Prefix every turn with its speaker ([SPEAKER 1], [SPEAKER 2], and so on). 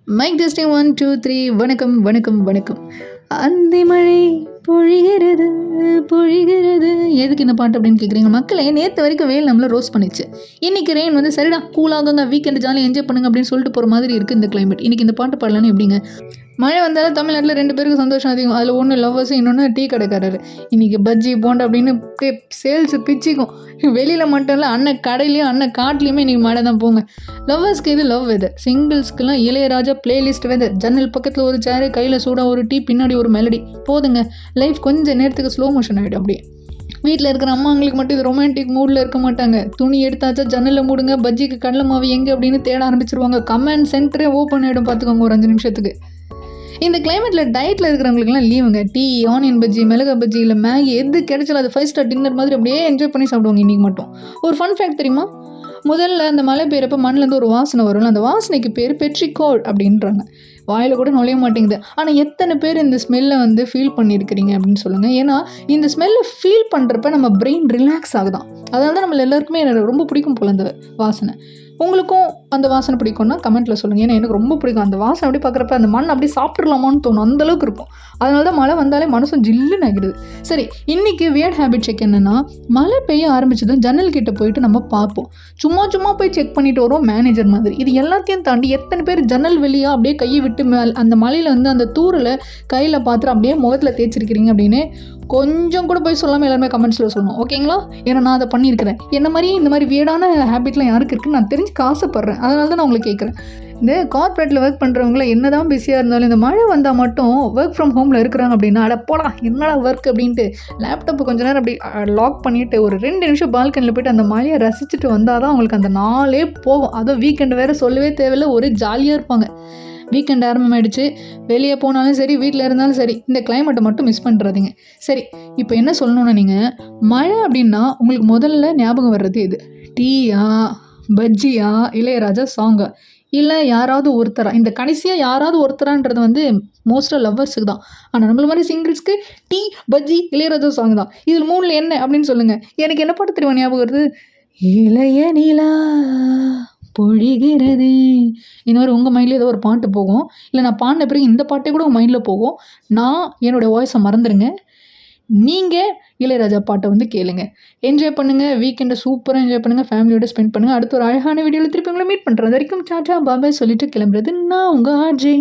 [SPEAKER 1] Mic testing 1 2 3 வணக்கம் வணக்கம் வணக்கம். அந்தி மழை பொழிகிறது பொழிகிறது. எதுக்கு இந்த பாட்டு அப்படின்னு கேட்குறீங்க மக்களே? நேற்று வரைக்கும் வெயில் நம்மள ரோஸ்ட் பண்ணிச்சு. இன்றைக்கி ரெயின் வந்து சரிடா கூலாகுங்க, வீக்கெண்டு ஜாலியாக என்ஜாய் பண்ணுங்க அப்படின்னு சொல்லிட்டு போகிற மாதிரி இருக்குது இந்த கிளைமேட். இன்றைக்கி இந்த பாட்டு பாடலான்னு எப்படிங்க? மழை வந்தாலும் தமிழ்நாட்டில் 2 பேருக்கு சந்தோஷம் அதிகம். அதில் ஒன்று லவ்வர்ஸு, இன்னொன்று டீ கடைக்காரர். இன்றைக்கி பஜ்ஜி போண்டா அப்படின்னு சேல்ஸ் பிச்சிக்கும். வெளியில் மட்டும் இல்லை, அண்ணன் கடையிலையும் அண்ணன் காட்டிலையுமே இன்றைக்கி மழை தான் போங்க. லவ்வர்ஸ்க்கு இது லவ் வெதர், சிங்கிள்ஸ்க்குலாம் இளையராஜா பிளேலிஸ்ட் வெதர். ஜன்னல் பக்கத்தில் ஒரு சேரு, கையில் சூடாக ஒரு டீ, பின்னாடி ஒரு மெலடி. போதுங்க, லைஃப் கொஞ்சம் நேரத்துக்கு ஸ்லோ மோஷன் ஆகிடும். அப்படியே வீட்டில் இருக்கிற அம்மாங்களுக்கு மட்டும் இது ரொமான்டிக் மூடில் இருக்க மாட்டாங்க. துணி எடுத்தாச்சா ஜன்னலில் மூடுங்க, பஜ்ஜிக்கு கடலை மாவு எங்கே அப்படின்னு தேட ஆரம்பிச்சிருவாங்க. கமெண்ட் சென்டரே ஓப்பன் ஆகிடும் பார்த்துக்கோங்க ஒரு 5 நிமிஷத்துக்கு. இந்த கிளைமேட்டில் டயட்டில் இருக்கிறவங்களுக்குலாம் லீவுங்க. டீ, ஆனியன் பஜ்ஜி, மிளகா பஜ்ஜி, இல்லை மேகி எது கிடைச்சாலும் அது 5 ஸ்டார் டின்னர் மாதிரி அப்படியே என்ஜாய் பண்ணி சாப்பிடுவாங்க இன்றைக்கி மட்டும். ஒரு ஃபன் ஃபேக்ட் தெரியுமா? முதல்ல அந்த மழை பெய்யறப்ப மண்ணிலேருந்து ஒரு வாசனை வரும்ல, அந்த வாசனைக்கு பேர் பெட்ரிகோல் அப்படின்றாங்க. வாயில் கூட நுழைய மாட்டேங்குது. ஆனால் எத்தனை பேர் இந்த ஸ்மெல்லை வந்து ஃபீல் பண்ணியிருக்கிறீங்க அப்படின்னு சொல்லுங்கள். ஏன்னா இந்த ஸ்மெல்லை ஃபீல் பண்ணுறப்ப நம்ம பிரெயின் ரிலாக்ஸ் ஆகுதான். அதனால தான் நம்மள எல்லாருக்குமே எனக்கு ரொம்ப பிடிக்கும் போல் அந்த வாசனை. உங்களுக்கும் அந்த வாசனை பிடிக்கும்னா கமெண்ட்டில் சொல்லுங்கள். ஏன்னா எனக்கு ரொம்ப பிடிக்கும் அந்த வாசனை. அப்படி பார்க்குறப்ப அந்த மண் அப்படி சாப்பிட்றலாமான்னு தோணும், அந்தளவுக்கு இருக்கும். அதனால தான் மழை வந்தாலே மனசும் ஜில்லுன்னு ஆகிடுது. சரி, இன்றைக்கி வியர்ட் ஹேபிட் செக் என்னென்னா, மழை பெய்ய ஆரம்பிச்சதும் ஜன்னல் கிட்ட போயிட்டு நம்ம பார்ப்போம். சும்மா போய் செக் பண்ணிட்டு வரோம் மேனேஜர் மாதிரி. இது எல்லாத்தையும் தாண்டி எத்தனை பேர் ஜன்னல் வெளியாக அப்படியே கையை விட்டு அந்த மழையில் வந்து அந்த தூரில் கையில் பார்த்துட்டு அப்படியே முகத்தில் தேய்ச்சிருக்கிறீங்க அப்படின்னு கொஞ்சம் கூட போய் சொல்லாமல் எல்லாருமே கமெண்ட்ஸில் சொல்லணும், ஓகேங்களா? ஏன்னா நான் அதை பண்ணியிருக்கிறேன். என்ன மாதிரி இந்த மாதிரி வியர்டான ஹேபிட்லாம் யாருக்கு இருக்குன்னு நான் தெரிஞ்சுக்க ஆசைப்பட்றேன். அதனால தான் நான் உங்களுக்கு கேட்குறேன். இந்த கார்ப்பரேட்டில் ஒர்க் பண்ணுறவங்கள என்ன தான் பிஸியாக இருந்தாலும் இந்த மழை வந்தால் மட்டும் ஒர்க் ஃப்ரம் ஹோமில் இருக்கிறாங்க அப்படின்னா, அட போடா என்னடா ஒர்க் அப்படின்ட்டு லேப்டாப்பை கொஞ்சம் நேரம் அப்படி லாக் பண்ணிவிட்டு ஒரு 2 நிமிஷம் பால்கனியில் போய்ட்டு அந்த மழையை ரசிச்சுட்டு வந்தால் தான் அவங்களுக்கு அந்த நாளே போகும். அதுவும் வீக்கெண்டு வேறு சொல்லவே தேவையில்லை, ஒரே ஜாலியாக இருப்பாங்க. வீக்கெண்ட் ஆரம்பமாயிடுச்சு, வெளியே போனாலும் சரி வீட்டில் இருந்தாலும் சரி இந்த கிளைமேட்டை மட்டும் மிஸ் பண்ணுறாதீங்க. சரி, இப்போ என்ன சொல்லணுன்னா, நீங்கள் மழை அப்படின்னா உங்களுக்கு முதல்ல ஞாபகம் வர்றது எது? டீயா, பஜ்ஜியா, இளையராஜா சாங்கா, இல்லை யாராவது ஒருத்தரா? இந்த கடைசியாக யாராவது ஒருத்தரான்றது வந்து மோஸ்ட்டாக லவ்வர்ஸுக்கு தான். ஆனால் நம்மள மாதிரி சிங்கிள்ஸ்க்கு டீ, பஜ்ஜி, இளையராஜா சாங் தான். இதில் 3ல் என்ன அப்படின்னு சொல்லுங்கள். எனக்கு என்ன பாட்டு தெரியுமா ஞாபகம் வருது? இளைய நிலா பொழிகிறது. இந்த மாதிரி உங்கள் மைண்டில் ஏதோ ஒரு பாட்டு போகும், இல்லை நான் பாடின பிறகு இந்த பாட்டே கூட உங்கள் மைண்டில் போகும். நான் என்னோடய வாய்ஸை மறந்துடுங்க, நீங்கள் இளையராஜா பாட்டை வந்து கேளுங்க, என்ஜாய் பண்ணுங்கள். வீக்கெண்டை சூப்பராக என்ஜாய் பண்ணுங்கள், ஃபேமிலியோட ஸ்பெண்ட் பண்ணுங்கள். அடுத்த ஒரு அழகான வீடியோவில் திருப்பி உங்களை மீட் பண்ணுறேன். அது வரைக்கும் டாடா பாபாய் சொல்லிட்டு கிளம்புறது நான் உங்கள் ஆர்ஜே.